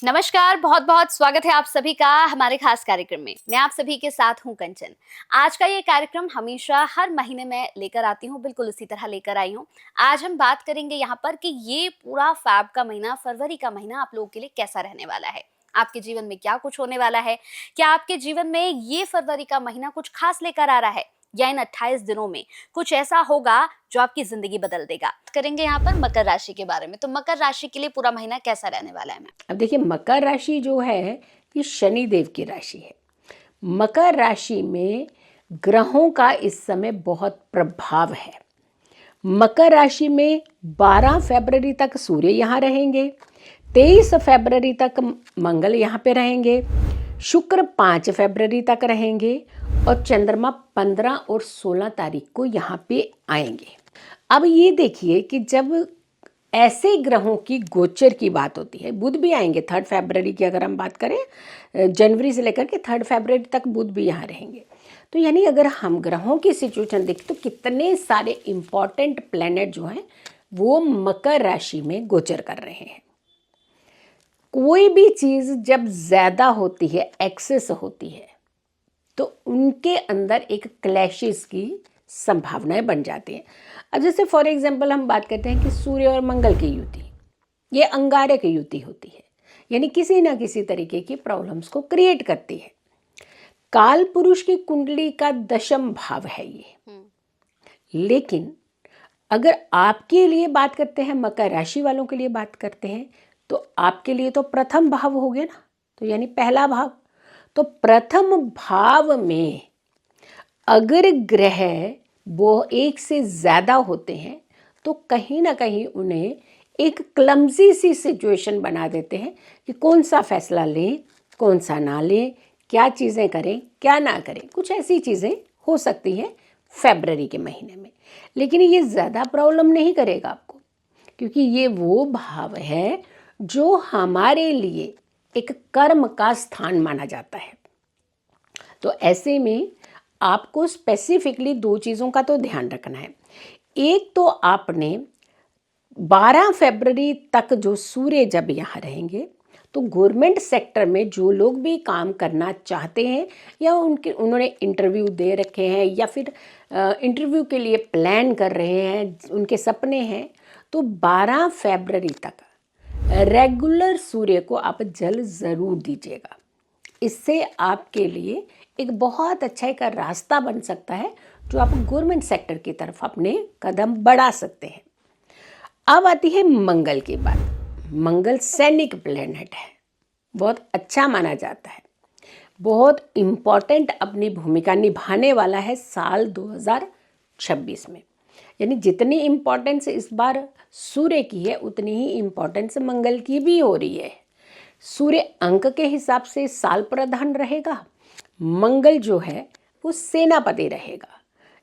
नमस्कार, बहुत बहुत स्वागत है आप सभी का हमारे खास कार्यक्रम में। मैं आप सभी के साथ हूं कंचन। आज का ये कार्यक्रम हमेशा हर महीने में लेकर आती हूं, बिल्कुल उसी तरह लेकर आई हूं। आज हम बात करेंगे यहाँ पर कि ये पूरा फैब का महीना, फरवरी का महीना आप लोगों के लिए कैसा रहने वाला है। आपके जीवन में क्या कुछ होने वाला है, क्या आपके जीवन में ये फरवरी का महीना कुछ खास लेकर आ रहा है, या इन 28 दिनों में कुछ ऐसा होगा जो आपकी जिंदगी बदल देगा। करेंगे यहाँ पर मकर राशि के बारे में। तो मकर राशि के लिए पूरा महीना कैसा रहने वाला है? अब देखिए, मकर राशि जो है ये शनि देव की राशि है। मकर राशि में ग्रहों का इस समय बहुत प्रभाव है। मकर राशि में 12 फरवरी तक सूर्य यहाँ रहेंगे, 23 फरवरी तक मंगल यहाँ पे रहेंगे, शुक्र 5 फरवरी तक रहेंगे और चंद्रमा 15 और 16 तारीख को यहाँ पे आएंगे। अब ये देखिए कि जब ऐसे ग्रहों की गोचर की बात होती है, बुध भी आएंगे 3 फरवरी की, अगर हम बात करें जनवरी से लेकर के 3 फरवरी तक बुध भी यहाँ रहेंगे। तो यानी अगर हम ग्रहों की सिचुएशन देखें तो कितने सारे इम्पॉर्टेंट प्लैनेट जो हैं वो मकर राशि में गोचर कर रहे हैं। कोई भी चीज़ जब ज़्यादा होती है, एक्सेस होती है, तो उनके अंदर एक क्लैशेस की संभावनाएं बन जाती हैं। अब जैसे फॉर एग्जांपल हम बात करते हैं कि सूर्य और मंगल की युति, ये अंगारक युति होती है, यानी किसी ना किसी तरीके की प्रॉब्लम्स को क्रिएट करती है। काल पुरुष की कुंडली का दशम भाव है ये। लेकिन अगर आपके लिए बात करते हैं, मकर राशि वालों के लिए बात करते हैं, तो आपके लिए तो प्रथम भाव हो गया ना, तो यानी पहला भाव। तो प्रथम भाव में अगर ग्रह वो एक से ज़्यादा होते हैं तो कहीं ना कहीं उन्हें एक क्लमजी सी सिचुएशन बना देते हैं कि कौन सा फैसला लें, कौन सा ना लें, क्या चीज़ें करें, क्या ना करें। कुछ ऐसी चीज़ें हो सकती हैं फरवरी के महीने में। लेकिन ये ज़्यादा प्रॉब्लम नहीं करेगा आपको, क्योंकि ये वो भाव है जो हमारे लिए एक कर्म का स्थान माना जाता है। तो ऐसे में आपको स्पेसिफिकली 2 चीज़ों का तो ध्यान रखना है। एक तो आपने 12 फरवरी तक जो सूर्य जब यहाँ रहेंगे, तो गवर्नमेंट सेक्टर में जो लोग भी काम करना चाहते हैं या उन्होंने इंटरव्यू दे रखे हैं या फिर इंटरव्यू के लिए प्लान कर रहे हैं, उनके सपने हैं, तो 12 फरवरी तक रेगुलर सूर्य को आप जल ज़रूर दीजिएगा। इससे आपके लिए एक बहुत अच्छा एक रास्ता बन सकता है जो आप गवर्नमेंट सेक्टर की तरफ अपने कदम बढ़ा सकते हैं। अब आती है मंगल की बात। मंगल सैनिक प्लैनेट है, बहुत अच्छा माना जाता है, बहुत इम्पॉर्टेंट अपनी भूमिका निभाने वाला है साल 2026 में। यानी जितनी इम्पोर्टेंस इस बार सूर्य की है उतनी ही इम्पोर्टेंस मंगल की भी हो रही है। सूर्य अंक के हिसाब से साल प्रधान रहेगा, मंगल जो है वो सेनापति रहेगा,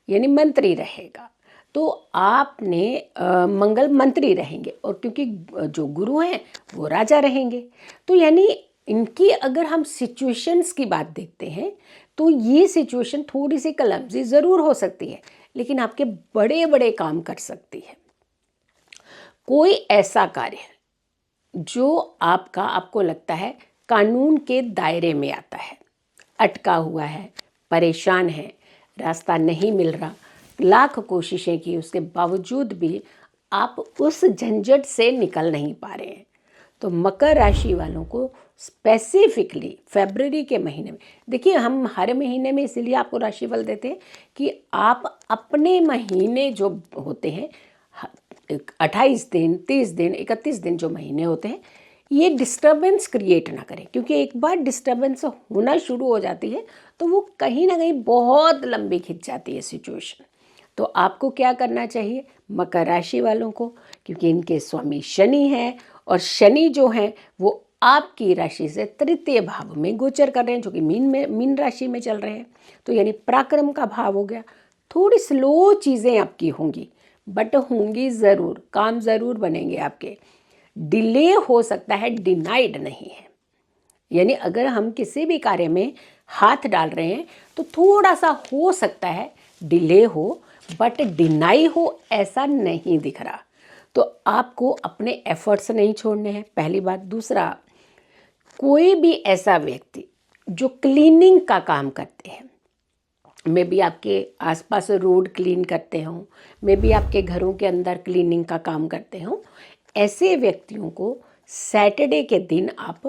यानी मंत्री रहेगा। तो आपने मंगल मंत्री रहेंगे और क्योंकि जो गुरु हैं वो राजा रहेंगे। तो यानी इनकी अगर हम सिचुएशंस की बात देखते हैं तो ये सिचुएशन थोड़ी सी क्लमजी ज़रूर हो सकती है, लेकिन आपके बड़े बड़े काम कर सकती है। कोई ऐसा कार्य जो आपको लगता है कानून के दायरे में आता है, अटका हुआ है, परेशान है, रास्ता नहीं मिल रहा, लाख कोशिशें की, उसके बावजूद भी आप उस झंझट से निकल नहीं पा रहे हैं, तो मकर राशि वालों को स्पेसिफिकली फरवरी के महीने में, देखिए हम हर महीने में इसीलिए आपको राशिफल देते हैं कि आप अपने महीने जो होते हैं 28 दिन, 30 दिन, 31 दिन जो महीने होते हैं, ये डिस्टर्बेंस क्रिएट ना करें, क्योंकि एक बार डिस्टर्बेंस होना शुरू हो जाती है तो वो कहीं ना कहीं बहुत लंबी खिंच जाती है सिचुएशन। तो आपको क्या करना चाहिए मकर राशि वालों को, क्योंकि इनके स्वामी शनि हैं और शनि जो हैं वो आपकी राशि से तृतीय भाव में गोचर कर रहे हैं, जो कि मीन राशि में चल रहे हैं। तो यानी पराक्रम का भाव हो गया। थोड़ी स्लो चीज़ें आपकी होंगी, बट होंगी ज़रूर, काम ज़रूर बनेंगे आपके। डिले हो सकता है, डिनाइड नहीं है। यानी अगर हम किसी भी कार्य में हाथ डाल रहे हैं तो थोड़ा सा हो सकता है डिले हो, बट डिनाई हो ऐसा नहीं दिख रहा। तो आपको अपने एफर्ट्स नहीं छोड़ने हैं, पहली बात। दूसरा, कोई भी ऐसा व्यक्ति जो क्लीनिंग का काम करते हैं, मे बी आपके आसपास रोड क्लीन करते हों, मे बी आपके घरों के अंदर क्लीनिंग का काम करते हों, ऐसे व्यक्तियों को सैटरडे के दिन आप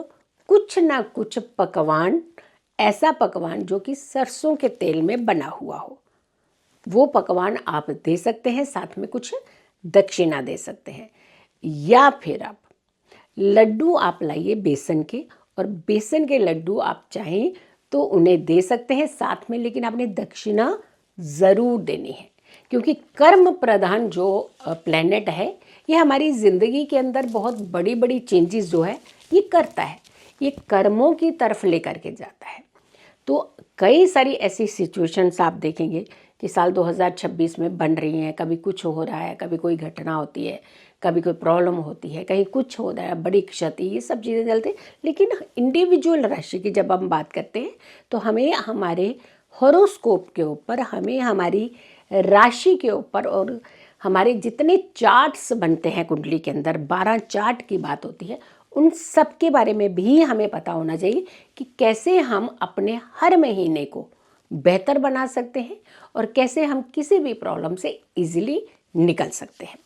कुछ ना कुछ पकवान, ऐसा पकवान जो कि सरसों के तेल में बना हुआ हो, वो पकवान आप दे सकते हैं, साथ में कुछ दक्षिणा दे सकते हैं। या फिर आप लड्डू आप लाइए बेसन के, और बेसन के लड्डू आप चाहें तो उन्हें दे सकते हैं साथ में, लेकिन आपने दक्षिणा ज़रूर देनी है, क्योंकि कर्म प्रधान जो प्लेनेट है ये हमारी ज़िंदगी के अंदर बहुत बड़ी बड़ी चेंजेस जो है ये करता है, ये कर्मों की तरफ लेकर के जाता है। तो कई सारी ऐसी सिचुएशंस आप देखेंगे कि साल 2026 में बन रही हैं, कभी कुछ हो रहा है, कभी कोई घटना होती है, कभी कोई प्रॉब्लम होती है, कहीं कुछ हो रहा है, बड़ी क्षति, ये सब चीज़ें चलती हैं। लेकिन इंडिविजुअल राशि की जब हम बात करते हैं तो हमें हमारे हॉरोस्कोप के ऊपर, हमें हमारी राशि के ऊपर, और हमारे जितने चार्ट्स बनते हैं कुंडली के अंदर, 12 चार्ट की बात होती है, उन सब के बारे में भी हमें पता होना चाहिए कि कैसे हम अपने हर महीने को बेहतर बना सकते हैं और कैसे हम किसी भी प्रॉब्लम से इजीली निकल सकते हैं।